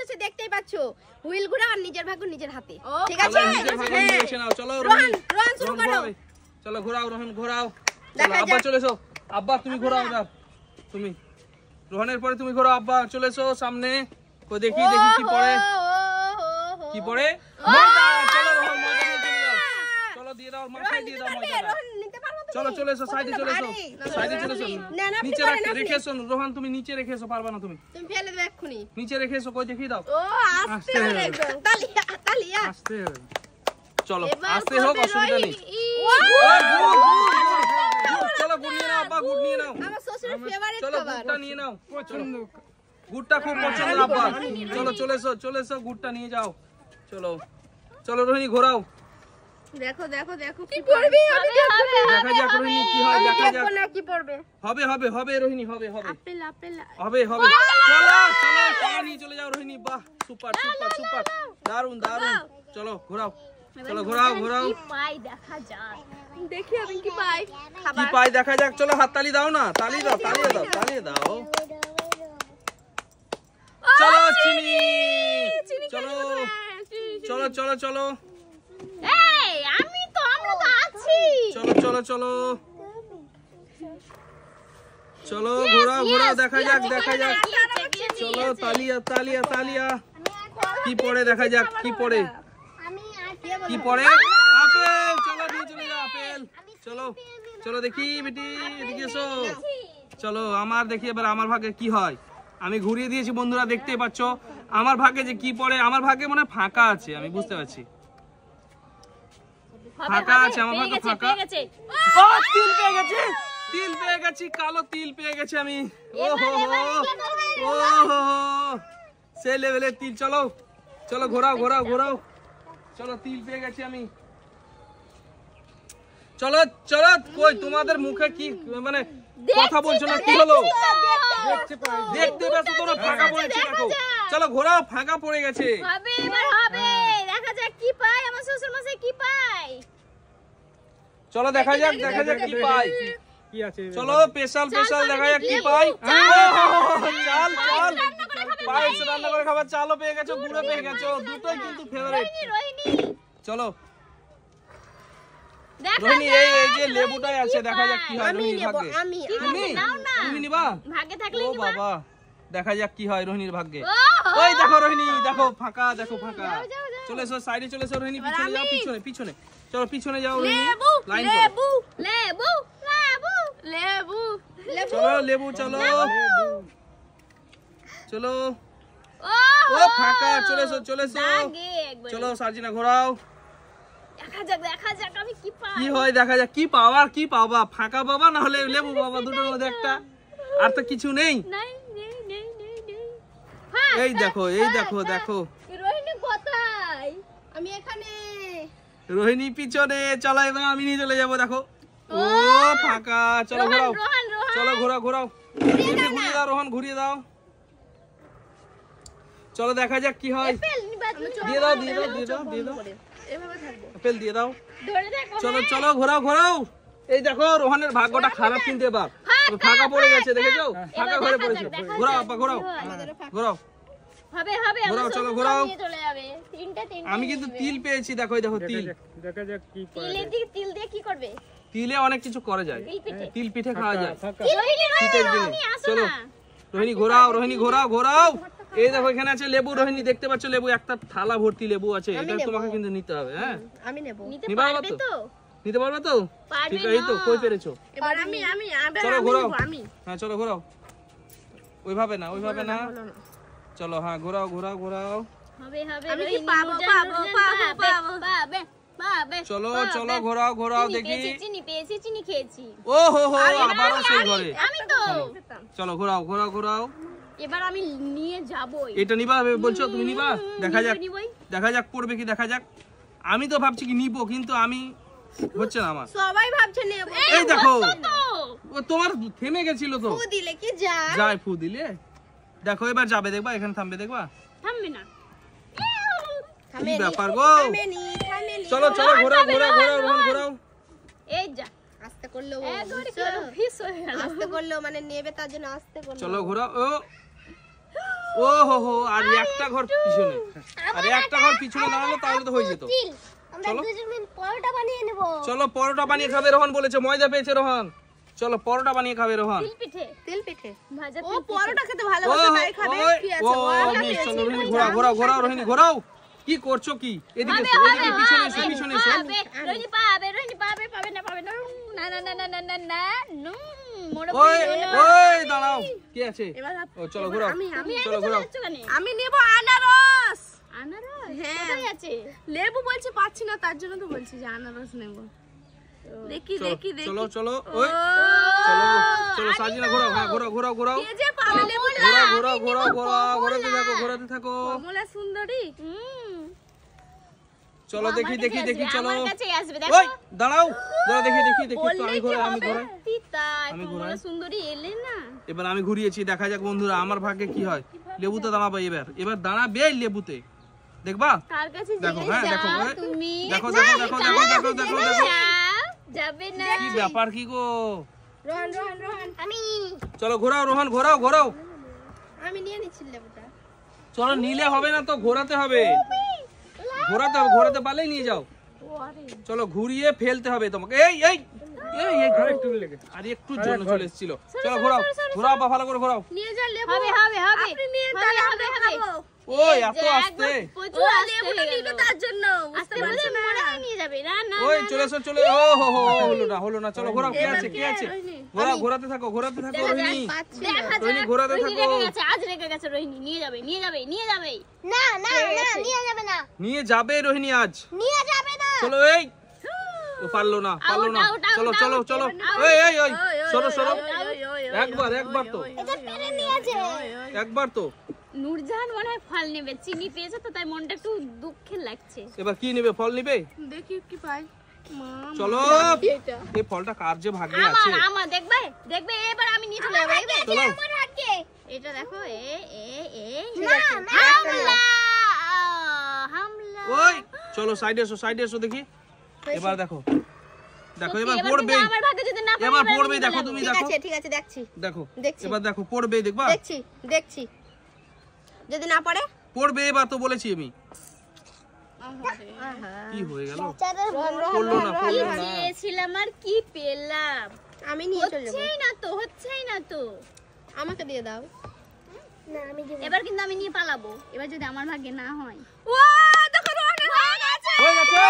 চলছে দেখতেই পাচ্ছো। হুইল ঘোরাও আর নিজের ভাগ্য নিজের হাতে। ঠিক আছে? চলো রোহন শুরু করো। চলো ঘোরাও রোহন ঘোরাও। চলো আব্বা চলে এসো। আব্বা তুমি ঘোরাও এবার। তুমি রোহনের পরে তুমি ঘোরাও। আব্বা চলে এসো সামনে। কই দেখি কি পড়ে। কি পড়ে? ময়দা। চলো রোহন ময়দা নিয়ে চলে যাও। চলো দিয়ে দাও মাথায় দিয়ে দাও ময়দাটা। চলো চলে এসো সাইডে চলে এসো। সাইডে চলে এসো। নিচে রেখে এসো রোহন তুমি নিচে রেখে এসো পারবা না তুমি। তুমি ফেলে দেবে এক্ষুনি। নিচে রেখে এসো কই দেখি দাও। ও আস্তে একদম। তালিয়া। আস্তে। চলো আস্তে হোক অসুবিধা নেই। চলো গুড় নিয়ে নাও আব্বা গুড় নিয়ে নাও। আমার শ্বশুরের ফেভারিট চলো খাবার। গুড়টা নিয়ে নাও। পছন্দ গুড়টা খুব পছন্দ আব্বা। চলো চলে এসো গুড়টা নিয়ে যাও। চলো চলো রোহিণী ঘোরাও। দেখো কি পড়বে। দেখা যাক রোহিণী কি হয় দেখা যাক। না কি পড়বে। হবে রোহিণী হবে। আপেল হবে চলো নিয়ে চলে যাও রোহিণী। বাহ সুপার দারুন চলো ঘোরাও। চলো ঘোরাও কি পাই দেখা যাক। দেখি আমি কি পাই। কি পাই দেখা যাক। চলো হাত তালি দাও না। তালি দাও। চলো চিনি। চলো এই আমরা তো আছি। চলো ঘোরাও দেখা যাক। চলো তালিয়া কি পড়ে দেখা যাক। কি পড়ে আপেল। চলো দিয়ে চলে যাও আপেল। চলো দেখি বেটি এদিকে এসো। চলো আমার দেখি এবার আমার ভাগ্যে কি হয়। আমি ঘুরিয়ে দিয়েছি বন্ধুরা দেখতেই পাচ্ছ আমার ভাগ্যে যে কি পড়ে। আমার ভাগ্যে মনে ফাঁকা আছে আমি বুঝতে পারছি। ফাঁকা আছে আমার ভাগ্যে ফাঁকা। ও তিল পেয়ে গেছি কালো তিল পেয়ে গেছি আমি। ওহো সে লেভেলের তিল। চলো ঘোরাও। চলো তিল পেয়ে গেছি আমি। চলো কই তোমাদের মুখে কি মানে কথা বলছো না কি হলো? দেখতে পাচ্ছ তোমরা ফাঁকা পড়েছে দেখো। চলো ঘোরাও ফাঁকা পড়ে গেছে। হবে দেখা যাক কি পাই আমার শ্বশুর মশাই কি পাই। চলো দেখা যাক কি পাই। কি আছে চলো স্পেশাল দেখা যাক কি পাই। চাল পায়েস রান্না করে খাবার চালও পেয়ে গেছো গুঁড়ো পেয়ে গেছো দুটোই কিন্তু ফেভারিট। চলো রোহিণী এই যে লেবুটাই আছে দেখা যাক কি হয় রোহিণীর ভাগ্যে। তুমি নিবা ভাগ্যে থাকলে ও বাবা দেখা যাক কি হয় রোহিণীর ভাগ্যে। ওই দেখো রোহিণী দেখো ফাঁকা। চলে এসো সাইডে চলে এসো রোহিণী পিছনে যাও পিছনে চলো পিছনে যাও রোহিণী লাইন করো। চলো লেবু চলো ও ফাঁকা চলে এসো চলো সার্জিনা ঘোরাও। দেখা যাক আমি কি পাই। কি হয় দেখা যাক কি পাবা ফাঁকা পাবা না হলে লেবু পাবা দুটোর মধ্যে একটা। আর তো কিছু নেই। এই দেখো রোহিণী কোথায়? আমি এখানে। রোহিণী পিছনে। চলো এবার আমি নিয়ে চলে যাবো দেখো। ও ফাঁকা চলো ঘোরাও। চলো ঘোরাও ঘুরিয়ে দাও রোহন ঘুরিয়ে দাও। চলো দেখা যাক কি হয়। দিয়ে দাও আপেল দিয়ে দাও। চলো ঘোরাও। এই দেখো রোহনের ভাগ্যটা খারাপ কিন্তু এবার ফাঁকা পড়ে গেছে দেখেছো ফাঁকা ঘরে পড়েছে। ঘোরাও আপা ঘোরাও চলো ঘোরাও। আমি কিন্তু তিল পেয়েছি দেখো তিল। দেখা যাক কি তিল দিয়ে কি করবে? তিলে অনেক কিছু করা যায়। তিল পিঠে খাওয়া যায় শীতের দিনে। চলো রোহিণী ঘোরাও। এই দেখো এখানে আছে লেবু রোহিণী দেখতে পাচ্ছ লেবু একটা থালা ভর্তি লেবু আছে। এটা তোমাকে কিন্তু নিতে হবে। হ্যাঁ আমি নেব। নিতে পারবে তো ঠিক আছে। এই তো কই পেরেছো। এবার আমি চলো ঘোরাও। হ্যাঁ চলো ঘোরাও। ওইভাবে না চলো হ্যাঁ ঘোরাও হবে আমি কি পাবো চলো ঘোরাও দেখি। চিনি খেয়েছি। ও হো আবারও সেই ঘরে। আমি তো চলো ঘোরাও। এবার আমি নিয়ে যাবই। এটা নিবা বলছো তুমি নিবা? দেখা যাক পড়বে কি দেখা যাক। আমি তো ভাবছি কি নিবো কিন্তু আমি হচ্ছে না আমার। সবাই ভাবছে নেব। এই দেখো ও তোমার থেমে গেছিল তো। ফু দিলে কি যায়? যায় ফু দিলে। দেখো এবার যাবে দেখবা এখানে থামবে দেখবা। থামবে না। কি ব্যাপার গো? চলো ঘোরাও। এই যা আস্তে করলো ফিস হয়ে গেল। আস্তে করলো মানে নেবে তার জন্য আস্তে করলো। চলো ঘোরাও। ও ও হো আর একটা ঘর পিছনে, আর একটা ঘর পিছনে দাঁড়ালো তাহলে তো হয়ে যেত। আমরা দুজন পরোটা বানিয়ে নেব। চলো পরোটা বানিয়ে খাবে রোহন বলেছে, ময়দা পেয়েছে রোহন। চলো পরোটা বানিয়ে খাবে রোহন। তিল পিঠে ভাজা। ও পরোটা খেতে ভালোবাসে, তাই খাবে। কি আছে? চলো রোহিণী ঘোরাও রোহিণী ঘোরাও। কি করছো কি? এদিকে এসো, এদিকে পিছনে এসো। রোহিণী পাবে না। না ওই দাঁড়াও, কি আছে? এবার ও চলো ঘোরাও, চলো ঘোরাও। আমি নেব আনারস। আনারস হ্যাঁ। কোথায় আছে? লেবু বলছি পাচ্ছি না, তার জন্য তো বলছি যে আনারস নেব। দেখি। চলো ওই চলো সাজিনা ঘোরাও, হ্যাঁ ঘোরাও। কে যে পাবে লেবুটা? ঘোরাতে থাকো। কমলা সুন্দরী। চলো দেখি চলো। আমার কাছেই আসবে ওই দেখো। দাঁড়াও দেখি একটু আমি ঘোরাই। তিতা আমি ঘোরাই। কমলা সুন্দরী এলে না। এবার আমি ঘুরিয়েছি, দেখা যাক বন্ধুরা আমার ভাগ্যে কি হয়। লেবুতে দাঁড়াবে এবার দাঁড়াবে লেবুতে, দেখবা? কার কাছে দেখো, জেলে হ্যাঁ, দেখো, যাও ওই, তুমি? দেখো। যাও, যাবে না। কি ব্যাপার কি গো? রোহন। আমি চলো ঘোরাও রোহন, ঘোরাও। আমি নিয়ে নিচ্ছি লেবুটা। চলো নিলে হবে না তো, ঘোরাতে হবে। ঘোরাতে পারলেই নিয়ে যাও। চলো ঘুরিয়ে ফেলতে হবে তোমাকে। এই ঘরে একটু লেগে আর একটু জন্য চলে এসেছিল। চলো ঘোরাও বা ভালো করে ঘোরাও। নিয়ে যা লেবু। হবে আপনি নিয়ে তাহলে আমরা খাবো। ওই এত আস্তে। প্রচুর আসতে লেবুটা নিবে তার জন্য। বুঝতে পারছো না? মনে হয় নিয়ে যাবে। না ওই চলে এসো হলো না। চলো ঘোরাও, কি আছে? ঘোরাতে থাকো রোহিণী। রোহিণী ঘোরাতে থাকো। আজ রেখে গেছে রোহিণী। নিয়ে যাবে। না নিয়ে যাবে না। নিয়ে যাবে রোহিণী আজ। নিয়ে যাবে না। চলো ও পারলো না। চলো এই সরো। একবার তো। এটা পেরে নিয়েছে। একবার তো। নূরজাহান মনে হয় ফল নেবে। চিনি পেয়েছে তো তাই মনটা একটু দুঃখের লাগছে। এবার কি নেবে? ফল নেবে? দেখি কি পাই। চলো এই ফলটা কার যে ভাগ্যে আছে। আমার দেখবে এবার আমি নিয়ে চলে যাবো। চলো। আমার ভাগ্যে এটা দেখো। হামলা। ওই চলো সাইডে এসো দেখি। এবার দেখো এবার পড়বে। আমার ভাগ্যে যদি না পড়ে এবার পড়বে, দেখো তুমি দেখো। ঠিক আছে দেখছি। দেখো দেখছি। এবার দেখো পড়বে, দেখবা? দেখছি। যদি না পড়ে? পড়বে এবার তো বলেছি আমি। কি হয়ে গেল? পড়লো না। চেয়েছিলাম আর কি পেলাম। আমি নিয়ে চলে যাব। হচ্ছেই না তো। আমাকে দিয়ে দাও। এবার কিন্তু আমি নিয়ে পালাবো। এবার যদি আমার ভাগ্যে না হয়। ও দেখো রোহনের হয়ে গেছে। হয়ে গেছে।